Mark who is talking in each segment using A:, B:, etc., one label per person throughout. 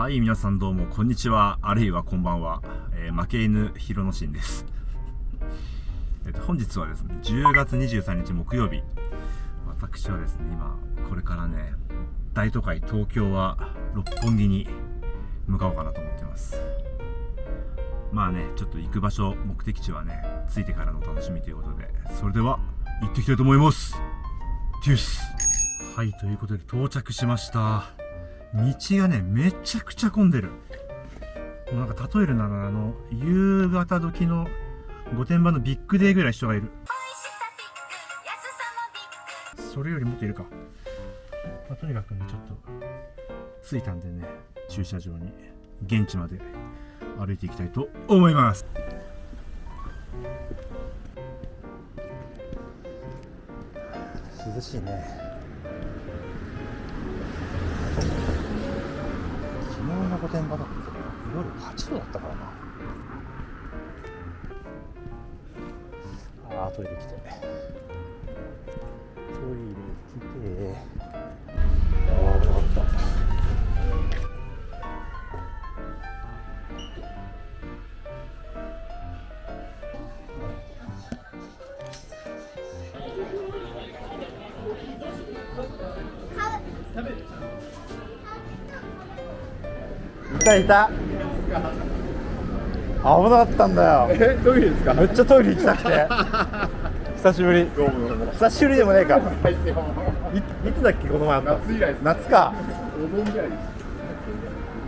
A: はい、皆さんどうもこんにちは、あるいはこんばんは、負け犬ひろのしんです。本日はですね、10月23日木曜日、私はですね、今これからね、大都会東京は六本木に向かおうかなと思ってます。まあね、ちょっと行く場所、目的地はね、着いてからの楽しみということで、それでは行ってきたいと思います。テュース。はい、ということで到着しました。道がね、めちゃくちゃ混んでる。もうなんか例えるなら夕方時の御殿場のビッグデーぐらい人がいる。それよりもっといるか。とにかくね、ちょっと着いたんでね、駐車場に現地まで歩いていきたいと思います。涼しいね。昨日の御殿場だって夜8度だったからな。トイレ来て、トイレ来て、危なかった。いた危なかったんだよ。
B: トイレですか？
A: めっちゃトイレ行きたくて久しぶり。
B: どうもどうも。
A: 久しぶりでもねえか。い
B: い
A: つだっけこの前あった
B: 夏以来です。
A: 夏か。
B: お盆ぐらいです。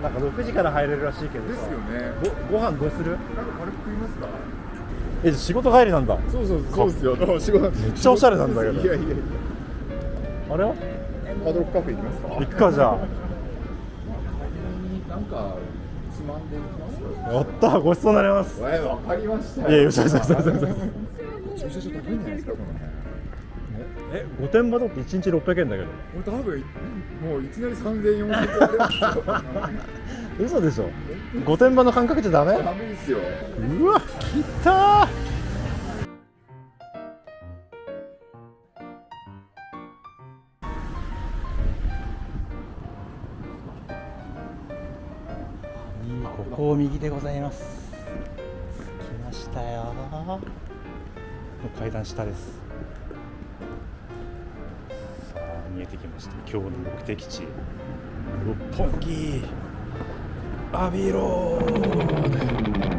A: なんか6時から入れるらしいけど
B: ですよね。
A: ご飯どうする？
B: なんか軽く食いますか？
A: 仕事帰りなんだ。
B: そうですよ。仕事
A: めっちゃおしゃれなんだけど。
B: いや
A: あれは
B: ハードロックカフェ行きますか？
A: 行くか。じゃあ
B: なんかつまんでいきますか？
A: やった、ごちそうになります。
B: わかりましたよ。
A: いや、嘘。
B: 駐車場高いんじゃないですかこの辺。
A: 御殿場だって1日600円だけど。
B: 多分もういきなり3000、4000円ありますよ。
A: 嘘でしょ。御殿場の感覚じゃダメ？
B: ダメですよ。
A: うわ、来たー。ここを右でございます。来ましたよ。階段下です。さあ見えてきました。今日の目的地、六本木アビーロード。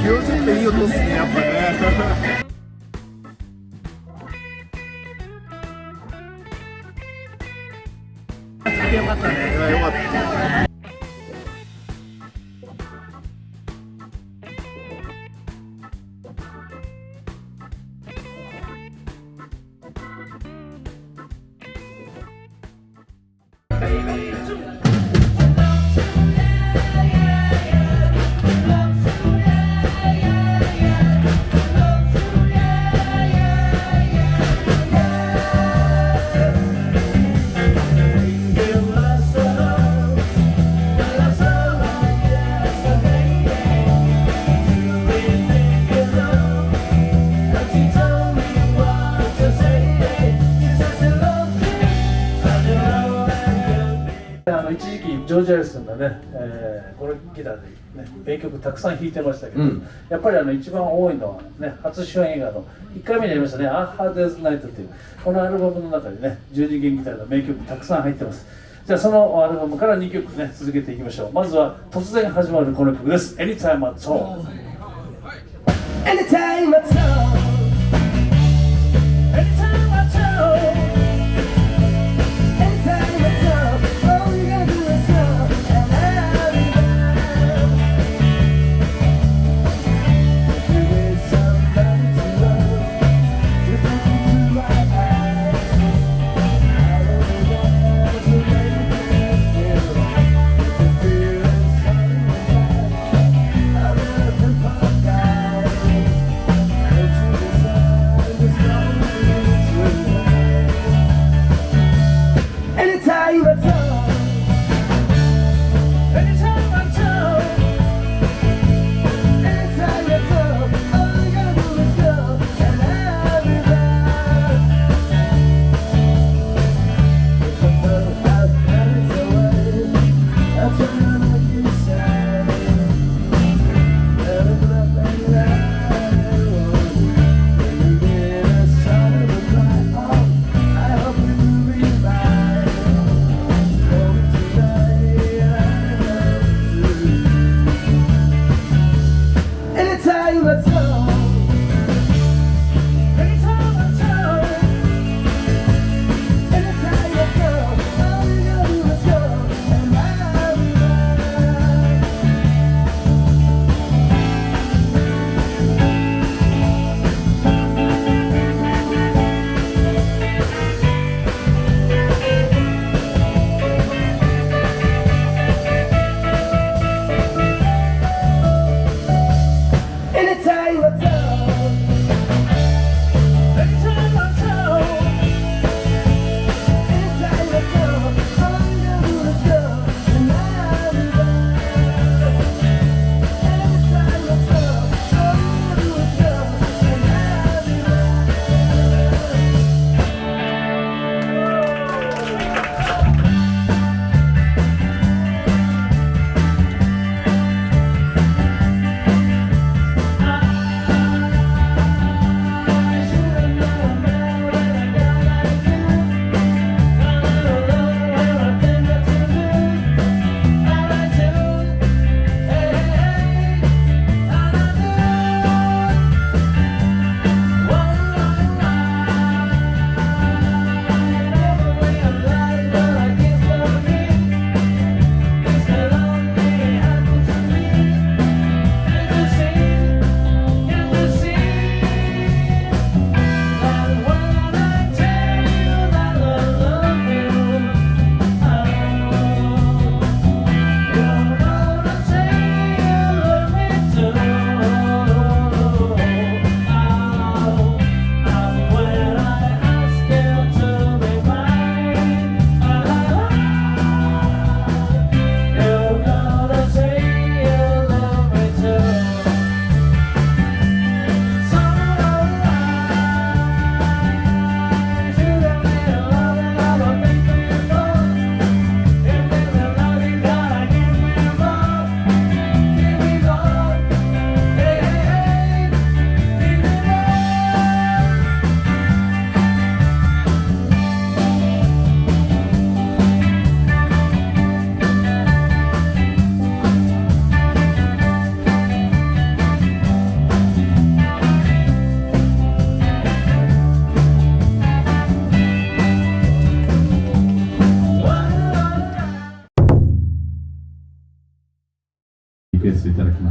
B: 90点いい音っすね、やっぱね。よかったね。よかった。
C: 一時期ジョージ・アリスンがね、これギターで、ね、名曲たくさん弾いてましたけど、やっぱり一番多いのは、ね、初主演映画の1回目にやりましたね「アッハーデイズ・ナイト」というこのアルバムの中にね12弦ギターの名曲たくさん入ってます。じゃあそのアルバムから2曲ね続けていきましょう。まずは突然始まるこの曲です。 Anytime at all
D: Anytime at all, anytime at all, anytime at all, all you gotta do is call, and I'll be there. There is somebody to love, to look into my eyes. I don't know what to make it feel, to feel inside my life. I love the pop guys.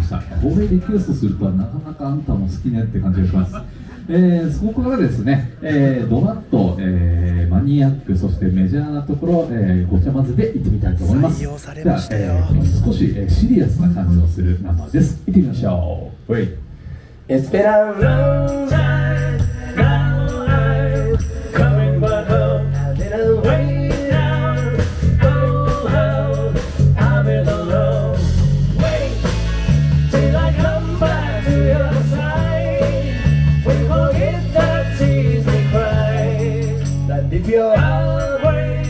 E: した。これリクエストするとはなかなかあんたも好きねって感じがします。そこからですね、ドラッと、マニアック、そしてメジャーなところ、ごちゃ混ぜでいってみたいと思います。では、少し、シリアスな感じのするナンバーです。いってみましょう。
D: It's been a long time, now I'm coming back home. I've been away now, oh how I've been alone. Wait till I come back to your side. We forget the tears we cried. That if you're heartbreak,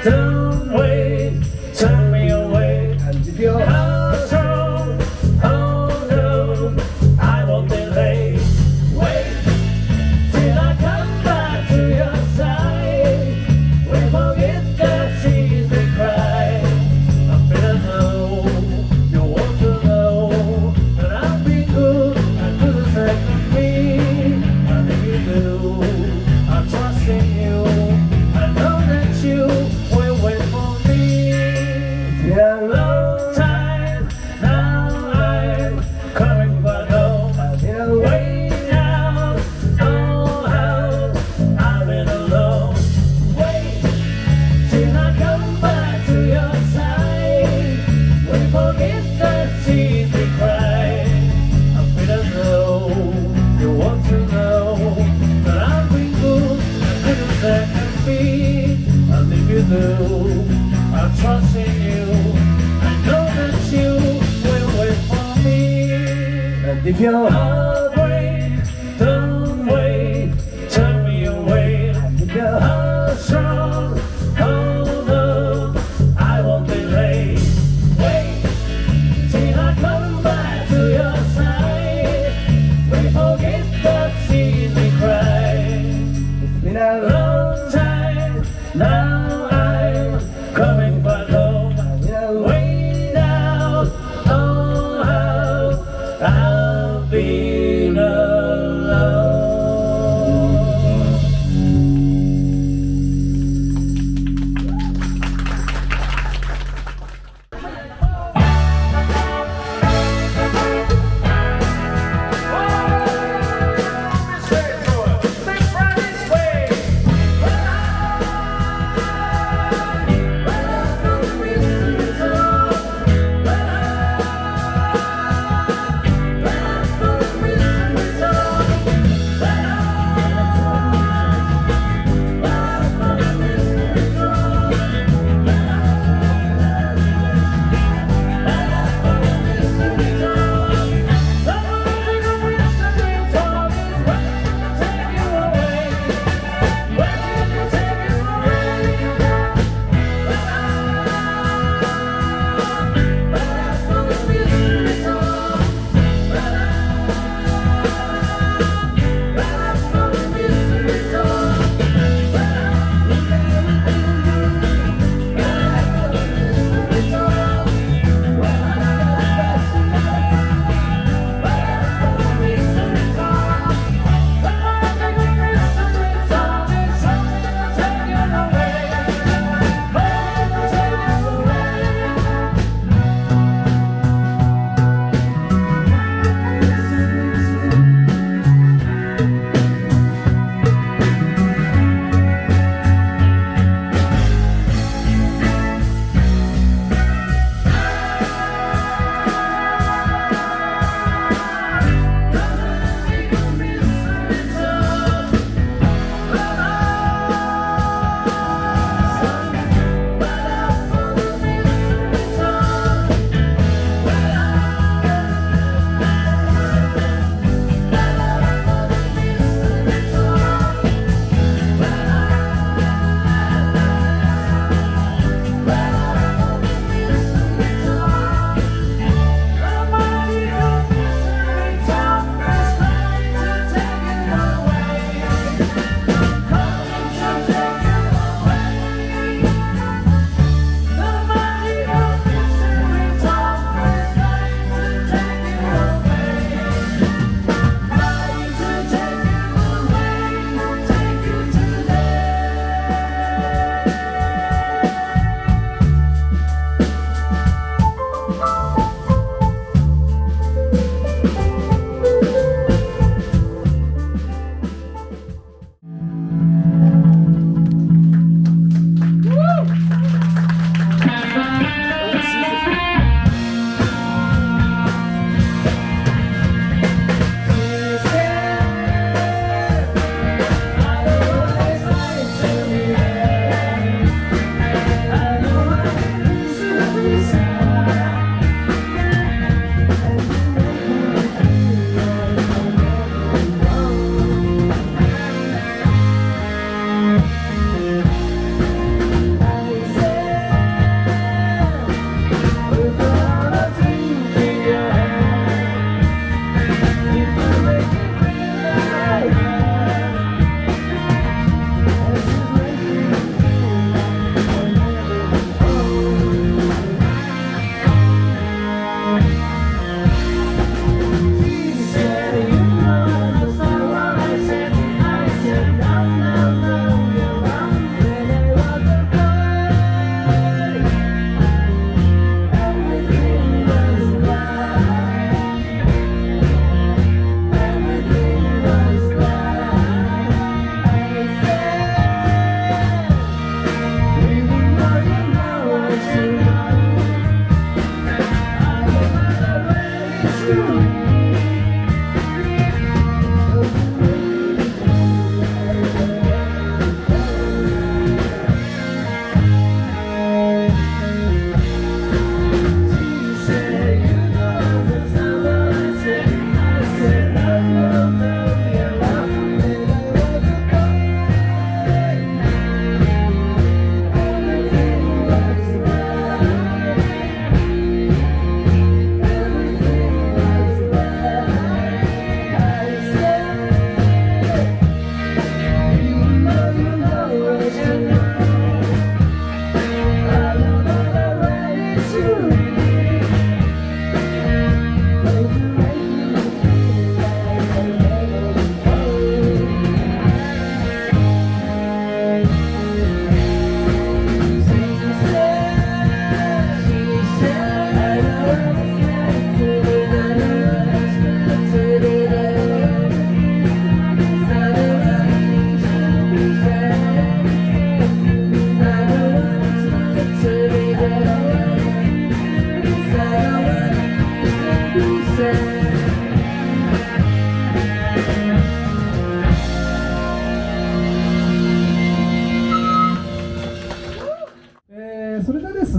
D: don't wait, turn me away. And if you're heart strong, oh no, I won't delay. Wait till I come back to your side. We forget the tears we cried. I better know, you want to know that I've been good and good as I can be. And if you do, I trust in you. I know that you will wait for me. It's been a long time, now I'm coming back home. I've been away now, oh how I've been alone. Wait till I come back to your side. We forget the tears we cried. I better know, you want to know that I've been good as I can be. And if you do, I trust in you. I know that you will wait for me. And if your heartbreak, don't wait, turn me away. And if your heart's strong, oh no, I won't delay. Wait till I come back to your side. We forget the tears we cried. It's been a long time, now I'm coming back home. I've been away now, oh how I've been alone.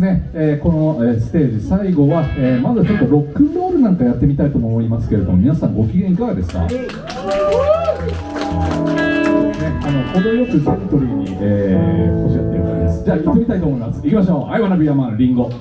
E: ね、この、ステージ最後は、まずちょっとロックンロールなんかやってみたいと思いますけれども、皆さんご機嫌いかがですか？ね、程よくジェントリーに、おっしゃってる感じです。じゃあ行ってみたいと思います。行きましょう。I wanna be a man、リンゴ。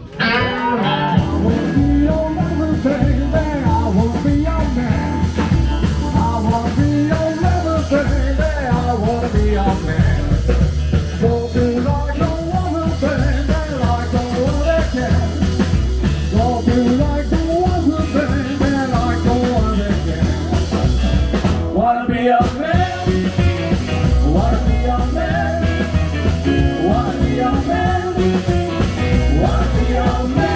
C: Wanna be a man, wanna be a man, wanna be a man, wanna be a man.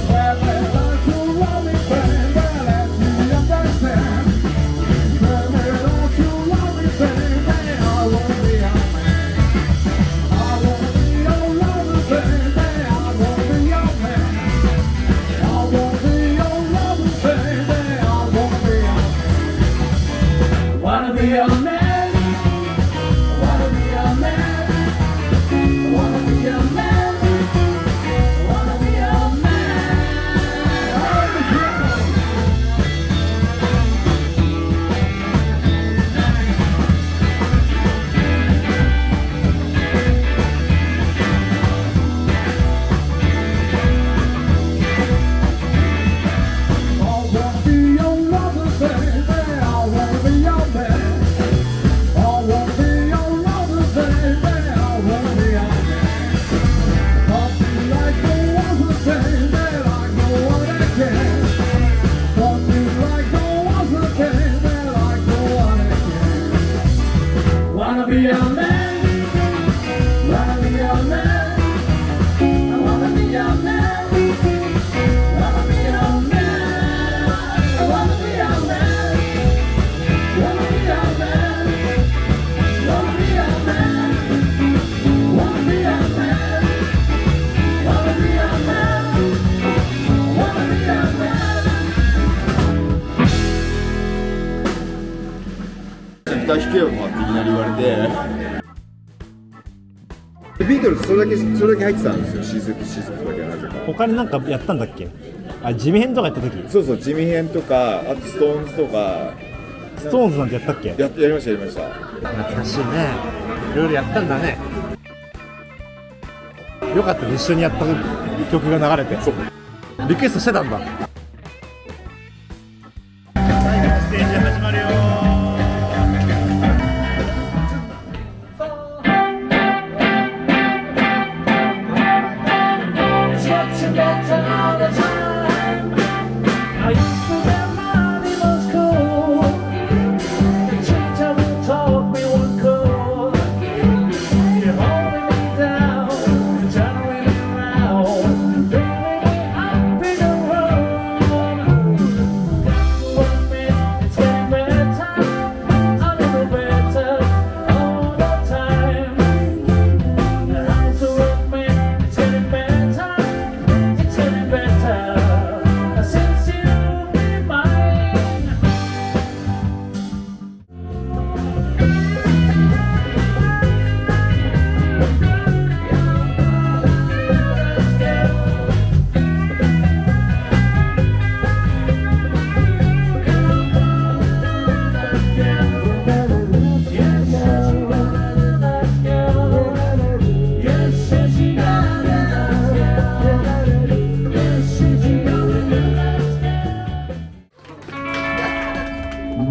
C: Baby, don't you love me, baby, let me understand. Baby, don't you love me, baby, I wanna be a man. I wanna be your lover, baby, I wanna be your man. I wanna be your lover, baby, I wanna be your man. Wanna be a man, wanna be a man, wanna be a man, wanna be a Wanna be a man, wanna be a man, I wanna be a man, wanna be a man, I wanna be a man, wanna be a man, wanna be a man, wanna be a man, wanna be a man, wanna be a man.
B: ギター弾けよとかっていきなり言われて、ビートルズそれだけ入ってたんですよ。シーズンとシーズンだけなぜか。
F: 他になんかやったんだっけ？あ、地味編とかやった時？
B: そうそう、地味編とか、あとストーンズとか
F: ストーンズなんてやったっけ？
B: やりました。
F: 懐かしいね。いろいろやったんだね。よかったね、一緒にやった曲が流れて。リクエストしてたんだ。最後のステージ始まるよ。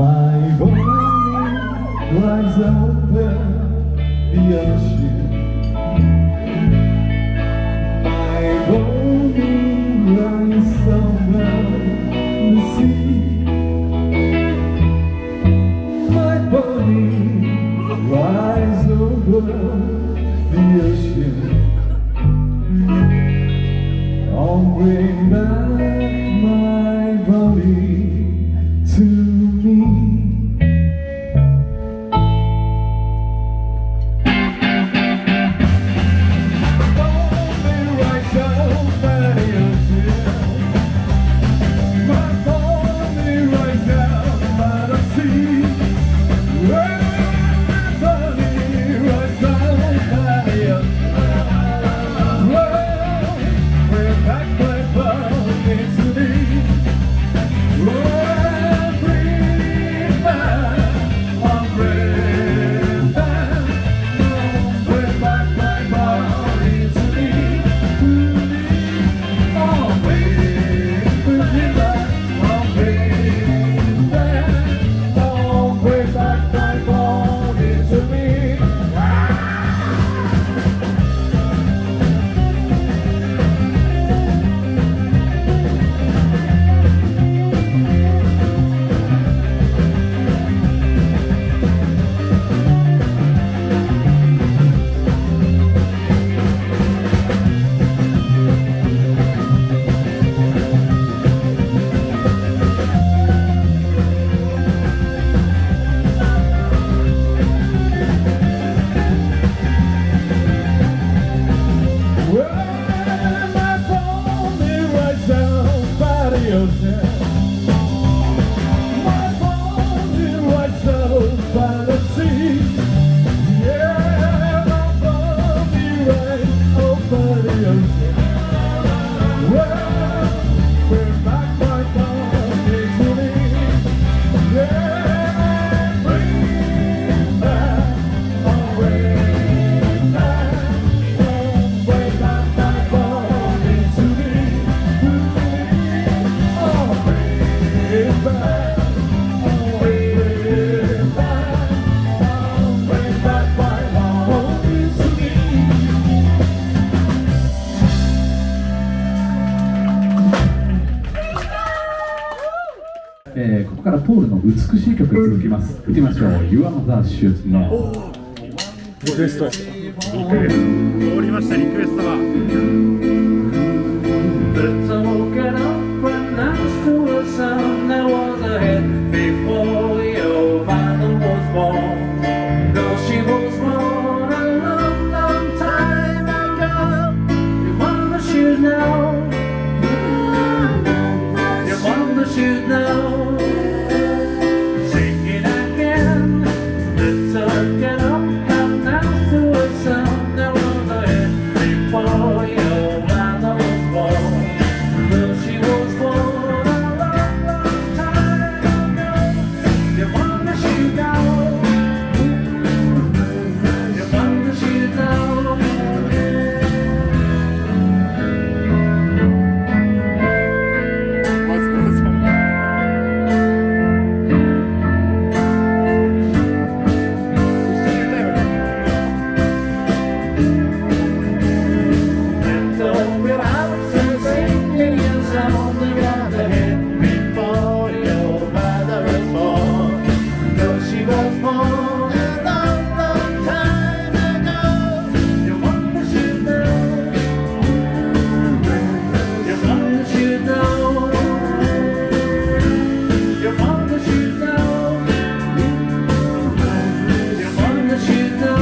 D: My body lies over the ocean. My body lies over the sea. My body lies over the ocean. Oh, bring back my body to me.
E: ポールの美しい曲続きます。いってみましょう。Your Mother Should Know。
F: リクエストです。
A: 通りました、リクエストが。
C: Let's all get up and dance to a song that was ahead before your mother was born. Though she was born a long, long time ago, your mother should know. Your mother should know. Sing it again. Let's all get up and dance to a song that was ahead before your mother was born. Though she was born a long, long time ago, your mother should know. Your mother should know. And open your house and sing me a song around the head before your mother was born. Though she was born a long, long time ago, your mother should know. Your mother should know. Your mother should know. Your mother should know.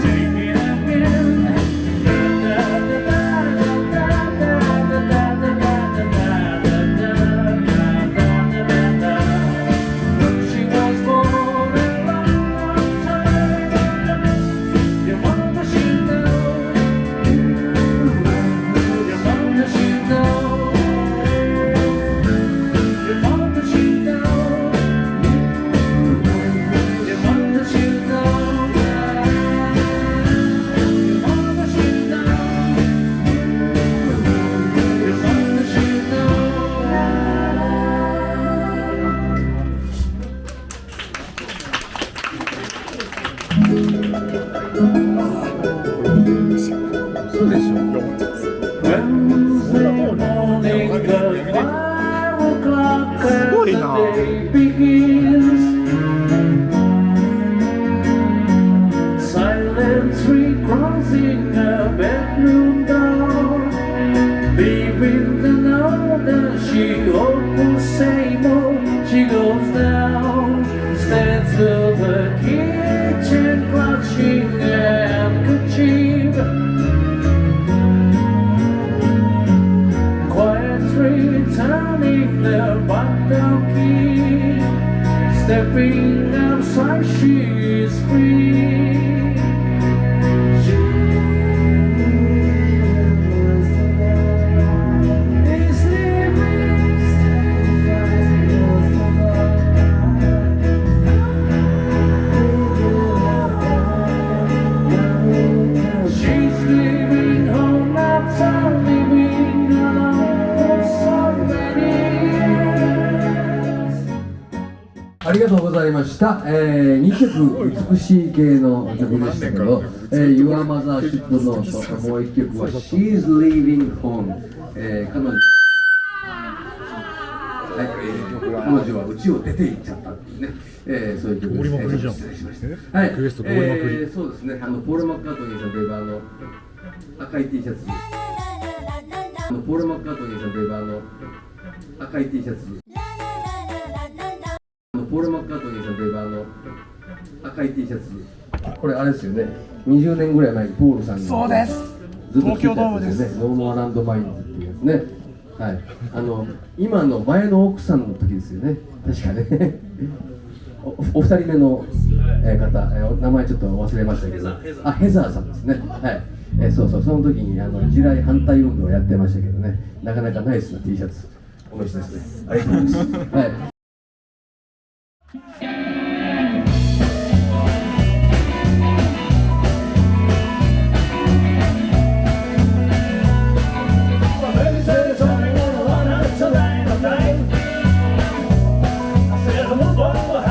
C: Sing it again. When she was born a long, long time ago, your mother should know. Your mother should know. Your mother should know. Your mother should know. Your mother should know. Your mother should know.
F: そうでしょ。
C: Wednesday morning, the 5 o'clock as the day begins. Silently crossing her bedroom door, leaving the note that she hoped would say more. She goes down, stands to the kitchen, clutching a handkerchief. Quietly turning the button key, stepping outside, she is free. She is She's leaving home, not living alone for so many years.
G: ありがとうございました。2曲美しい系の曲でしたけど、Your Mother Should Know ともう1曲は She's Leaving Home、彼女はい、彼女は家を出て行っちゃったっていうね、そういう曲です。失礼しました。はい、
F: クエスト通りまくり
G: そうですね。ポール・マッカートニーさんといえば赤い T シャツ。ポール・マッカートニーさんといえば赤い T シャツ。ポール・マッカートニーさんといえば赤い T シャツ。これあれですよね。20年ぐらい前にポールさんにそうです。ずっと着てたやつですよね。ノーモアランドマインズっていうやつね。はい、今の前の奥さんの時ですよね、確かね。お二人目の、方、名前ちょっと忘れましたけど、ヘザーさんですね。はい、そうそう、その時に地雷反対運動をやってましたけどね、なかなかナイスな T シャツ、お召しですね。ありがとうございます。はい。
C: I said,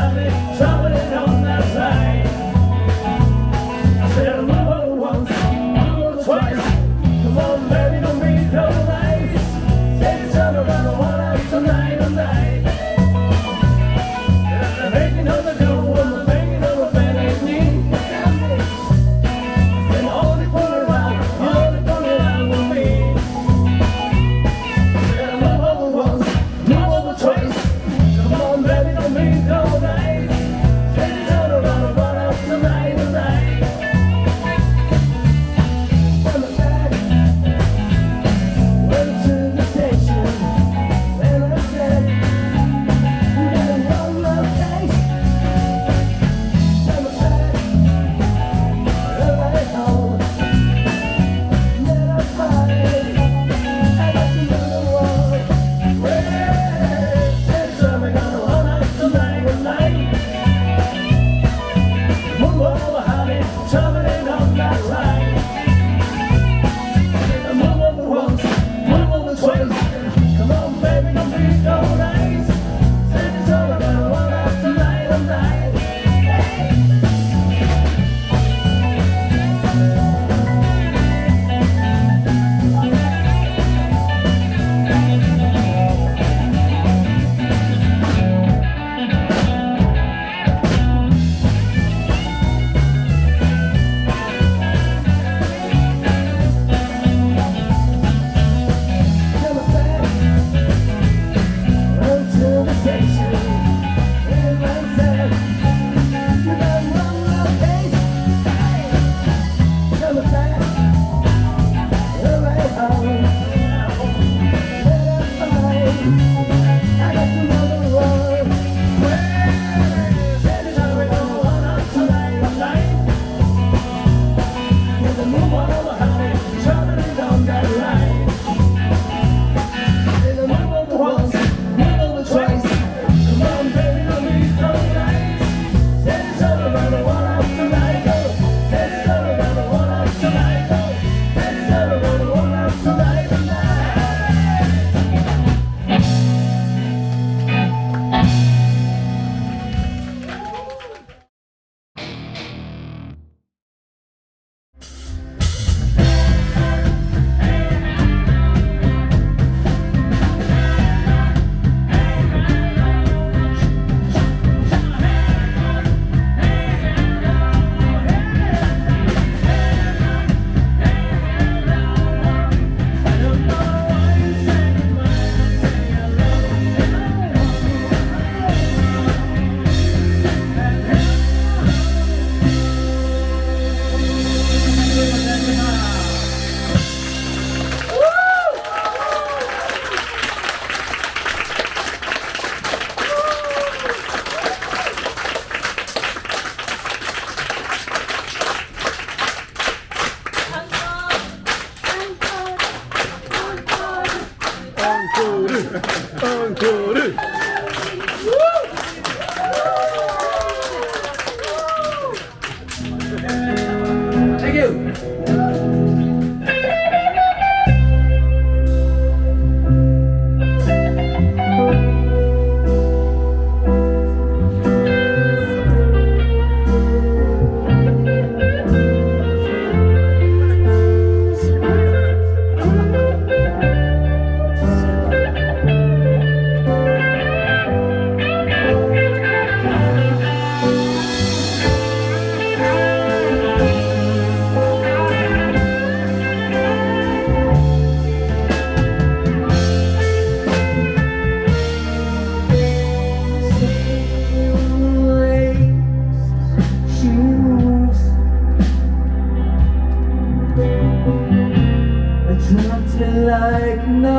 D: like no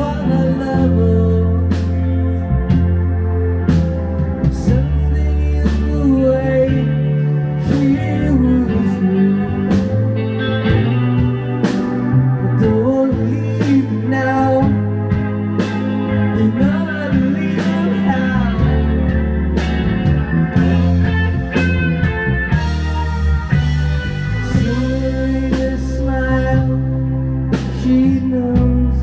D: other lover. Something in the way she was me. Don't leave now. You're not leaving how. See the smile. She knows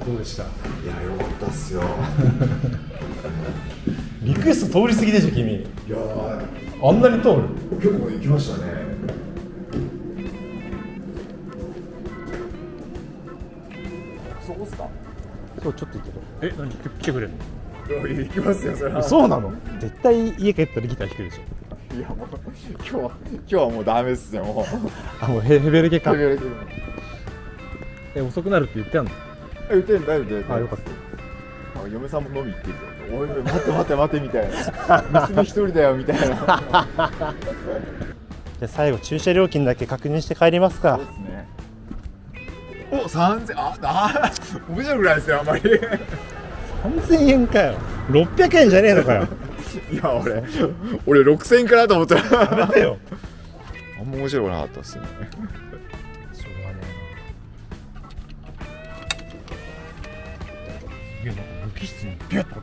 F: どうでした？
B: いや、よかったっすよ。
F: リクエスト通り過ぎでしょ君。
B: いやー、
F: あんなに通る？
B: 結構行きましたね。そこっすか？
F: そう、ちょっと行ってる。何来てくれるの？
B: いや、行きますよ、それは。
F: そうなの？絶対家帰ったらギター弾くでしょ。
B: いや、もう今日はもうダメっすよ、もう。
F: あ、もうヘベレケか。
B: 言われてるの。
F: 遅くなるって言ってあんの？
B: 言ってんだよ、言ってんだよ。
F: あ、よかった。
B: 嫁さんも飲み行ってるよ。おい、待てみたいな。娘一人だよみたいな。
F: じゃあ最後駐車料金だけ確認して帰りますか。
B: そうですね。お、3000、面白くないですよ、あんまり。
F: 3000円かよ。600円じゃねえのかよ。
B: いや、俺6000円かなと思ったら。
F: やめてよ。
B: あんま面白くなかったっすね。
F: しょうがねえな。無機質にビュッと。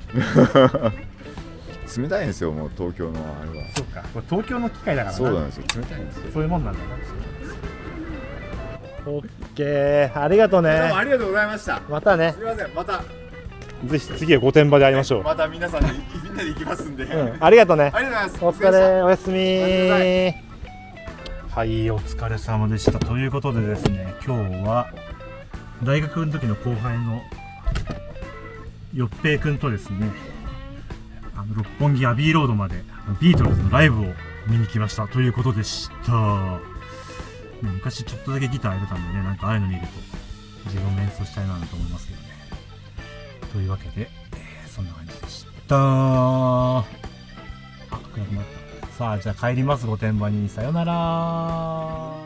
B: 冷たいんですよ、もう東京のあれは。
F: そうか、これ東京の機械だからな。
B: そうなんですよ、冷たいんですよ。
F: そういうもんなんだな。オッケー、ありがとうね。
B: どうもありがとうございました。
F: またね
B: す。みません、また
F: ぜひ次は御殿場で会いましょう。
B: また皆さんでみんなで行きますんで。
F: ありがとうね。
B: ありがとうございます。
F: お疲れ、おやすみ
B: おやすみなさい。
A: はい、お疲れ様でしたということでですね、今日は大学の時の後輩のよっぺいくんとですね、六本木アビーロードまでビートルズのライブを見に来ましたということでした。昔ちょっとだけギターやってたんでね、なんかああいうの見ると自分も演奏したいなと思いますけどね。というわけで、そんな感じでした。暗くなった。さあ、じゃあ帰ります、御殿場に。さよなら。